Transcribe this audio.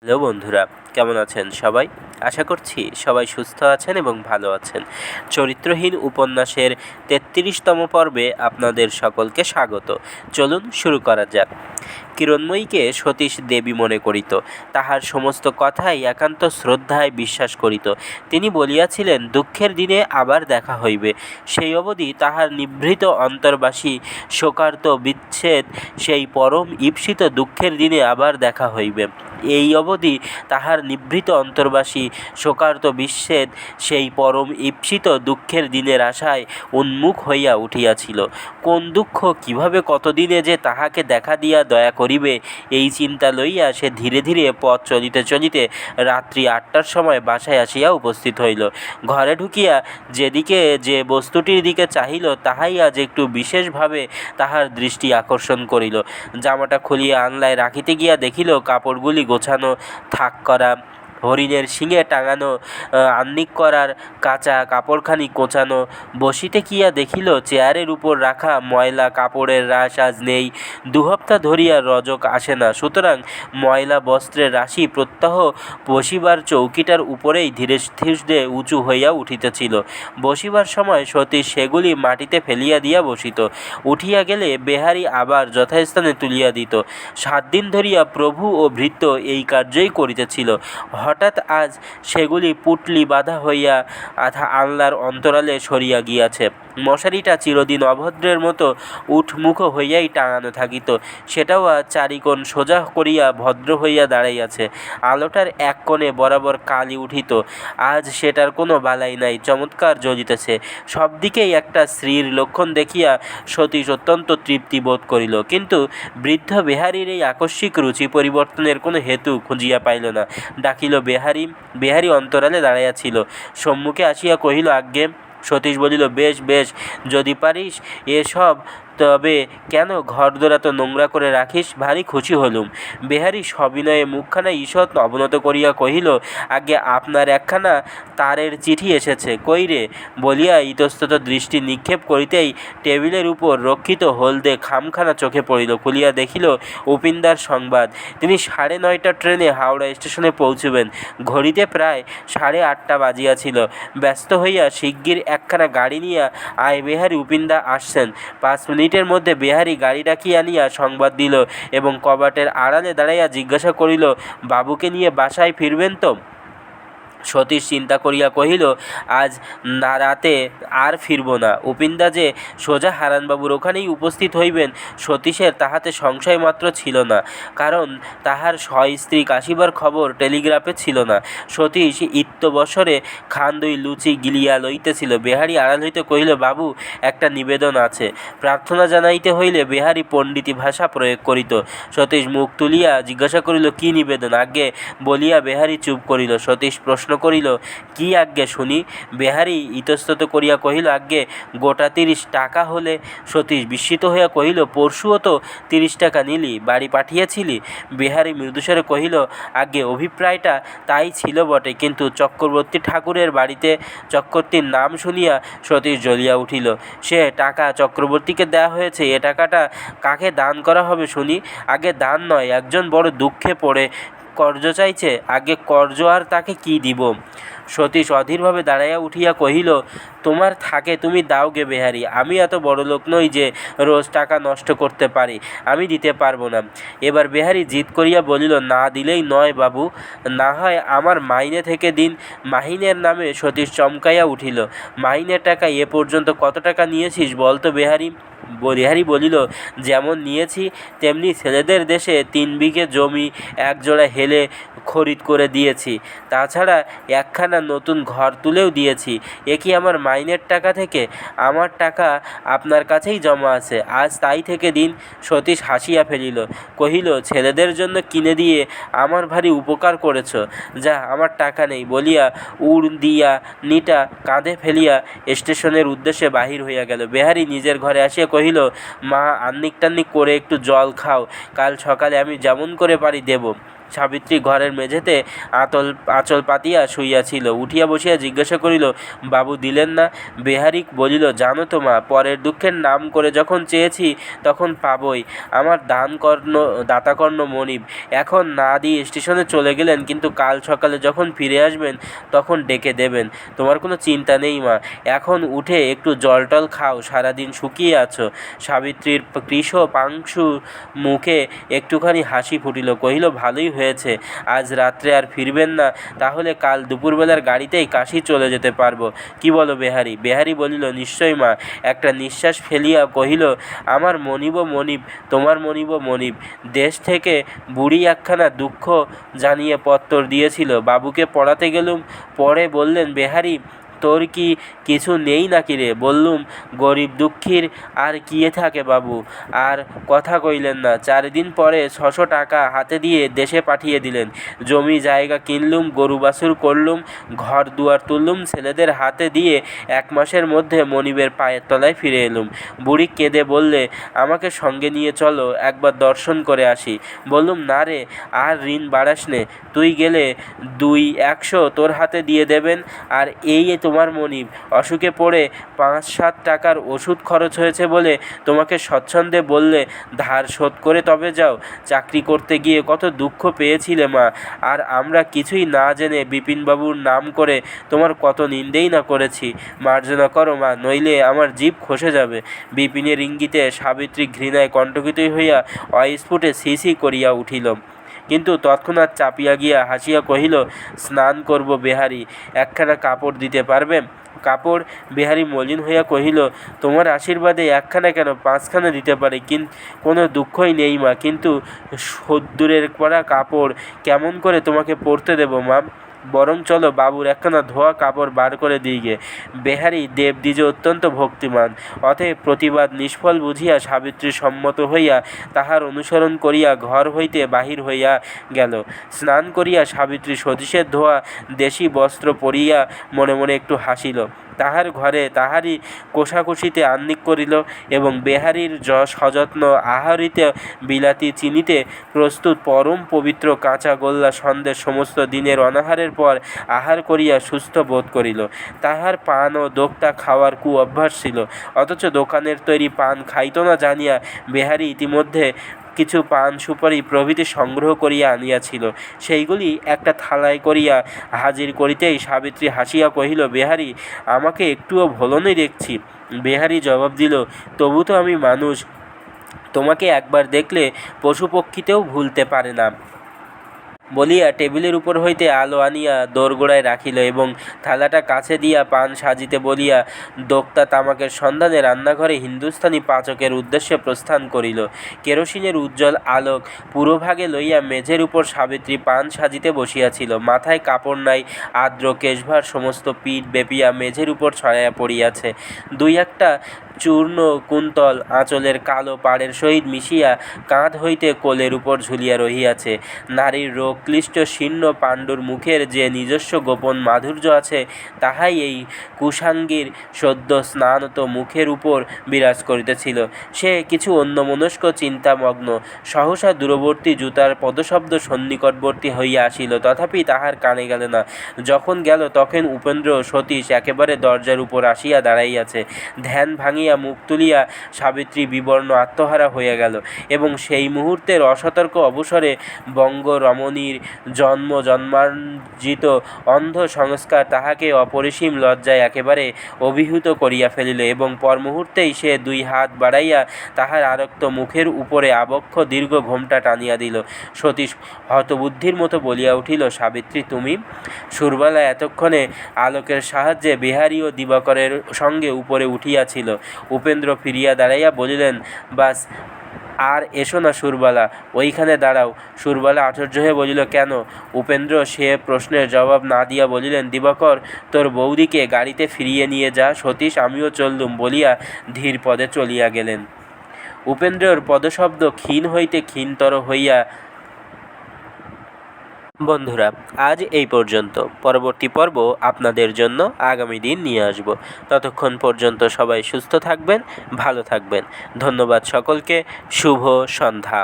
Hello বন্ধুরা, কেমন আছেন সবাই? আশা করছি সবাই সুস্থ আছেন এবং ভালো আছেন। চরিত্রহীন উপন্যাসের ৩৩তম পর্বে আপনাদের সকলকে স্বাগত। চলুন শুরু করা যাক। কিরণময়ীকে সতীশ দেবী মনে করিত, তাহার সমস্ত কথাই একান্ত শ্রদ্ধায় বিশ্বাস করিত। তিনি বলিয়াছিলেন, দুঃখের দিনে আবার দেখা হইবে। সেই অবধি তাহার নিভৃত অন্তর্বাসী শোকার্ত বিচ্ছেদ, সেই পরম ঈপ্সিত দুঃখের দিনে আবার দেখা হইবে। এই অবধি তাহার নিভৃত অন্তর্বাসী শোকার্ত বিচ্ছেদ, সেই পরম ঈপ্সিত দুঃখের দিনের আশায় উন্মুখ হইয়া উঠিয়াছিল। কোন দুঃখ কিভাবে কতদিনে যে তাহাকে দেখা দিয়া দয়া করিবে, এই চিন্তা লইয়া সে ধীরে ধীরে পথ চলিতে চলিতে রাত্রি ৮টার সময় বাসায় আসিয়া উপস্থিত হইল। ঘরে ঢুকিয়া যেদিকে যে বস্তুটির দিকে চাহিল, তাহাই আজ একটু বিশেষভাবে তাহার দৃষ্টি আকর্ষণ করিল। জামাটা খুলিয়া আনলায় রাখিতে গিয়া দেখিল, কাপড়গুলি গোছানো, থাক করা, হরিণের শিঙে টাঙানো, আহ্নিক করার কাঁচা কাপড়খানি কোঁচানো। বসিতে গিয়া দেখিল, চেয়ারের উপর রাখা ময়লা কাপড়ের রাশ আজ নেই। ২ হপ্তা ধরিয়া রজক আসে না, সুতরাং ময়লা বস্ত্রের রাশি প্রত্যহ বসিবার চৌকিটার উপরেই ধীরে ধীরে উঁচু হইয়া উঠিতেছিল। বসিবার সময় সতীশ সেগুলি মাটিতে ফেলিয়া দিয়া বসিত। উঠিয়া গেলে বেহারি আবার যথাস্থানে তুলিয়া দিত। ৭ দিন ধরিয়া প্রভু ও ভৃত্য এই কার্যই করিতেছিল। হঠাৎ আজ সেগুলি পুটলি বাঁধা হইয়া আনলার অন্তরালে সরিয়া গিয়াছে। মশারিটা চিরদিন অভদ্রের মতো উঠমুখ হইয়াই টাঙানো থাকিত, সেটাও আজ চারিকোণ সোজা করিয়া ভদ্র হইয়া দাঁড়াইয়াছে। আলোটার এক কোণে বরাবর কালি উঠিত, আজ সেটার কোনো বালাই নাই, চমৎকার জ্বলিতেছে। সব দিকেই একটা শ্রীর লক্ষণ দেখিয়া সতীশ অত্যন্ত তৃপ্তি বোধ করিল, কিন্তু বৃদ্ধ বেহারির এই আকস্মিক রুচি পরিবর্তনের কোনো হেতু খুঁজিয়া পাইল না। ডাকিল বেহারি। বেহারি অন্তরালে দাঁড়াইয়াছিল। সম্মুখে আসিয়া কহিল, আজ্ঞে। সতীশ বলিল, বেশ বেশ, যদি পারিস এসব, তবে কেন ঘরদোর এত নোংরা করে রাখিস? ভারী খুশি হলুম। বেহারি সবিনয়ে মুখখানা ঈষৎ অবনত করিয়া কহিল, আজ্ঞে, আপনার একখানা তারের চিঠি এসেছে। কই রে? বলিয়া ইতস্তত দৃষ্টি নিক্ষেপ করিতেই টেবিলের উপর রক্ষিত হলদে খামখানা চোখে পড়িল। খুলিয়া দেখিল, উপিনদার সংবাদ। তিনি ৯:৩০ ট্রেনে হাওড়া স্টেশনে পৌঁছিবেন। ঘড়িতে প্রায় ৮:৩০ বাজিয়াছিল। ব্যস্ত হইয়া শিগগির একখানা গাড়ি নিয়া আয় বেহারি, উপিনদা আসছেন। ৫ মিনিটের মধ্যে বেহারি গাড়ি ডাকিয়া আনিয়া সংবাদ দিল এবং কবাটের আড়ালে দাঁড়াইয়া জিজ্ঞাসা করিল, বাবুকে নিয়ে বাসায় ফিরবেন তো? সতীশ চিন্তা করিয়া কহিল, আজ না রাতে আর ফিরব না। উপিনদা যে সোজা হারানবাবুর ওখানেই উপস্থিত হইবেন, সতীশের তাহাতে সংশয় মাত্র ছিল না, কারণ তাহার স্ত্রী আসিবার খবর টেলিগ্রাফে ছিল না। সতীশ ইত্যবসরে খান ২ লুচি গিলিয়া লইতেছিল। বেহারি আড়াল হইতে কহিল, বাবু, একটা নিবেদন আছে। প্রার্থনা জানাইতে হইলে বেহারি পণ্ডিতি ভাষা প্রয়োগ করিত। সতীশ মুখ তুলিয়া জিজ্ঞাসা করিল, কি নিবেদন আজ্ঞে? বলিয়া বেহারি চুপ করিল। সতীশ প্রশ্ন করিল, কি আজ্ঞে শুনি? বেহারি ইতস্তত করিয়া কহিল, আজ্ঞে, গোটা ৩০ টাকা হলে। সতীশ বিস্মিত হইয়া কহিল, পরশুও তো ৩০ টাকা নিলি, বাড়ি পাঠিয়েছিলি? বেহারি মৃদুস্বরে কহিল, আজ্ঞে, অভিপ্রায়টা তাই ছিল বটে, কিন্তু চক্রবর্তী ঠাকুরের বাড়িতে। চক্রবর্তীর নাম শুনিয়া সতীশ জ্বলিয়া উঠিল। সে টাকা চক্রবর্তীকে দেওয়া হয়েছে, এ টাকাটা কাকে দান করা হবে শুনি? আগে দান নয়, একজন বড় দুঃখে পড়ে কর্জ চাইছে। আগে কর্জ আর তাকে কি দিব? সতীশ অধীরভাবে দাঁড়াইয়া উঠিয়া কহিল, তোমার থাকে তুমি দাও গে বেহারি, আমি এত বড় লোক নই যে রোজ টাকা নষ্ট করতে পারি, আমি দিতে পারবো না। এবার বেহারি জিদ করিয়া বলিল, না দিলেই নয় বাবু, না হয় আমার মাইনে থেকে দিন। মাহিনের নামে? সতীশ চমকাইয়া উঠিল। মাহিনের টাকা এ পর্যন্ত কত টাকা নিয়েছিস বল তো বেহারি? বেহারি বলিল, যেমন নিয়েছি তেমনি ছেলেদের দেশে ৩ বিঘে জমি, ১ জোড়া হেলে খরিদ করে দিয়েছি। তাছাড়া একখানা নতুন ঘর তুলেও দিয়েছি। এ কি আমার মাইনের টাকা থেকে? আমার টাকা আপনার কাছেই জমা আছে, আজ তাই থেকে দিন। সতীশ হাসিয়া ফেলিল। কহিল, ছেলেদের জন্য কিনে দিয়ে আমার ভারী উপকার করেছ। যা, আমার টাকা নেই বলিয়া উড় দিয়া নিটা কাঁধে ফেলিয়া স্টেশনের উদ্দেশ্যে বাহির হইয়া গেল। বেহারি নিজের ঘরে আসিয়া কহিল, মা, আহ্নিক টাহ্নিক করে একটু জল খাও, কাল সকালে আমি যেমন করে পারি দেব। সাবিত্রী ঘরের মেঝেতে আঁচল পাতিয়া শুইয়াছিল। উঠিয়া বসিয়া জিজ্ঞাসা করিল, বাবু দিলেন না? বেহারি বলিল, জানো তো মা, পরের দুঃখের নাম করে যখন চেয়েছি তখন পাবই। আমার দাতাকর্ণ মনিব এখন না দিয়ে স্টেশনে চলে গেলেন, কিন্তু কাল সকালে যখন ফিরে আসবেন তখন ডেকে দেবেন। তোমার কোনো চিন্তা নেই মা, এখন উঠে একটু জল টল খাও, সারাদিন শুকিয়ে আছো। সাবিত্রীর কৃশ পাংশু মুখে একটুখানি হাসি ফুটিল, কহিল, ভালোই হয়েছে, আজ রাত্রে আর ফিরবেন না, তাহলে কাল দুপুরবেলার গাড়িতেই কাশী চলে যেতে পারবো। কি বলো বেহারি? বেহারি বলিল, নিশ্চয় মা। একটা নিঃশ্বাস ফেলিয়া কহিল, আমার মনিব মনিব, তোমার মনিব মনিব। দেশ থেকে বুড়ি একখানা দুঃখ জানিয়ে পত্তর দিয়েছিল, বাবুকে পড়াতে গেলুম, পরে বললেন, বেহারি তোর কি কিছু নেই নাকি রে? বললুম, গরিব দুঃখীর আর কি থাকে বাবু। আর কথা কইলেন না। 4 দিন পরে 600 টাকা হাতে দিয়ে দেশে পাঠিয়ে দিলেন। জমি জায়গা কিনলুম, গরু বাছুর করলুম, ঘর দুয়ার তুললুম, ছেলেদের হাতে দিয়ে 1 মাসের মধ্যে মনিবের পায়ের তলায় ফিরে এলুম। বুড়ি কেঁদে বললে, আমাকে সঙ্গে নিয়ে চলো, একবার দর্শন করে আসি। বললুম, না রে, আর ঋণ বাড়াস নে, তুই গেলে 200 তোর হাতে দিয়ে দেবেন। আর এই তোমার মনিব অসুখে পড়ে 5-7 টাকার ওষুধ খরচ হয়েছে বলে তোমাকে স্বচ্ছন্দে বললে ধার শোধ করে তবে যাও। চাকরি করতে গিয়ে কত দুঃখ পেয়েছিলে মা, আর আমরা কিছুই না জেনে বিপিনবাবুর নাম করে তোমার কত নিন্দেই না করেছি। মার্জনা করো মা, নইলে আমার জিভ খসে যাবে। বিপিনের ইঙ্গিতে সাবিত্রী ঘৃণায় কণ্টকিত হইয়া অস্ফুটে ছি করিয়া উঠিল, কিন্তু তৎক্ষণাৎ চাপিয়া গিয়া হাসিয়া কহিল, স্নান করব বেহারি, একখানা কাপড় দিতে পারবে? কাপড়? বেহারি মলিন হইয়া কহিল, তোমার আশীর্বাদে একখানা কেন, 5খানা দিতে পারে, কোনো দুঃখই নেই মা, কিন্তু সদ্দূরের পরা কাপড় কেমন করে তোমাকে পরতে দেব মা? বরং চলো বাবুর একখানা ধোয়া কাপড় বার করে দিই গে। বেহারি দেবদ্বিজে অত্যন্ত ভক্তিমান, অতএব প্রতিবাদ নিষ্ফল বুঝিয়া সাবিত্রী সম্মত হইয়া তাহার অনুসরণ করিয়া ঘর হইতে বাহির হইয়া গেল। স্নান করিয়া সাবিত্রী সতীশের ধোয়া দেশি বস্ত্র পরিয়া মনে মনে একটু হাসিল। তাহার ঘরে তাহারই কোষাকুষিতে আহ্নিক করিল এবং বেহারির সযত্ন আহারিত বিলাতি চিনিতে প্রস্তুত পরম পবিত্র কাঁচা গোল্লা সন্দেশ সমস্ত দিনের অনাহারের পর আহার করিয়া সুস্থ বোধ করিল। তাহার পান ও দোক্তা খাওয়ার অভ্যাস ছিল, অথচ দোকানের তৈরি পান খাইত না জানিয়া বেহারি ইতিমধ্যে কিছু পান সুপারি প্রভৃতি সংগ্রহ করিয়া আনিয়াছিল। সেইগুলি একটা থালায় করিয়া হাজির করিতেই সাবিত্রী হাসিয়া কহিল, বেহারি, আমাকে একটুও ভোলনই দেখছি? বেহারি জবাব দিল, তবু তো আমি মানুষ, তোমাকে একবার দেখলে পশুপক্ষীতেও ভুলতে পারে না। বলিয়া টেবিলের উপর হইতে আলো আনিয়া দোরগোড়ায় রাখিল এবং থালাটা কাছে দিয়া পান সাজিতে বলিয়া দোক্তা তামাকের সন্ধানে রান্নাঘরে হিন্দুস্থানি পাচকের উদ্দেশ্যে প্রস্থান করিল। কেরোসিনের উজ্জ্বল আলোক পুরোভাগে লইয়া মেঝের উপর সাবিত্রী পান সাজিতে বসিয়াছিল। মাথায় কাপড় নাই, আর্দ্র কেশভার সমস্ত পিঠ বেপিয়া মেঝের উপর ছড়াইয়া পড়িয়াছে। 2-1টা চূর্ণ কুন্তল আঁচলের কালো পাড়ের সহিত মিশিয়া কাঁধ হইতে কোলের উপর ঝুলিয়া রহিয়াছে। নারীর রোগক্লিষ্ট শীর্ণ পাণ্ডুর মুখের যে নিজস্ব গোপন মাধুর্য আছে, তাহাই এই কুশাঙ্গীর সদ্য স্নানত মুখের উপর বিরাজ করিতেছিল। সে কিছু অন্যমনস্ক চিন্তামগ্ন। সহসা দূরবর্তী জুতার পদশব্দ সন্নিকটবর্তী হইয়া আসিল, তথাপি তাহার কানে গেল না। যখন গেল তখন উপেন্দ্র সতীশ একেবারে দরজার উপর আসিয়া দাঁড়াইয়াছে। ধ্যান ভাঙিয়া মুখ তুলিয়া সাবিত্রী বিবর্ণ আত্মহারা হইয়া গেল এবং সেই মুহূর্তের অসতর্ক অবসরে বঙ্গরমণীর জন্মার্জিত অন্ধ সংস্কার তাহাকে অপরিসীম লজ্জায় একেবারে অভিভূত করিয়া ফেলিল এবং পর মুহূর্তেই সে 2 হাত বাড়াইয়া তাহার আরক্ত মুখের উপরে আবক্ষ দীর্ঘ ঘোমটা টানিয়া দিল। সতীশ হতবুদ্ধির মতো বলিয়া উঠিল, সাবিত্রী, তুমি? সুরবালা এতক্ষণে আলোকের সাহায্যে বেহারি ও দিবাকরের সঙ্গে উপরে উঠিয়াছিল। উপেন্দ্র ফিরিয়া দাঁড়াইয়া বলিলেন, বাস, আর এসো না সুরবালা, ওইখানে দাঁড়াও। সুরবালা আশ্চর্য হয়ে বলিল, কেন? উপেন্দ্র সে প্রশ্নের জবাব না দিয়া বলিলেন, দিবাকর, তোর বৌদিকে গাড়িতে ফিরিয়ে নিয়ে যা। সতীশ, আমিও চললুম বলিয়া ধীর পদে চলিয়া গেলেন। উপেন্দ্রর পদশব্দ ক্ষীণ হইতে ক্ষীণতর হইয়া। বন্ধুরা, আজ এই পর্যন্ত। পরবর্তী পর্ব আপনাদের জন্য আগামী দিন নিয়ে আসব। ততক্ষণ পর্যন্ত সবাই সুস্থ থাকবেন, ভালো থাকবেন। ধন্যবাদ সকলকে। শুভ সন্ধ্যা।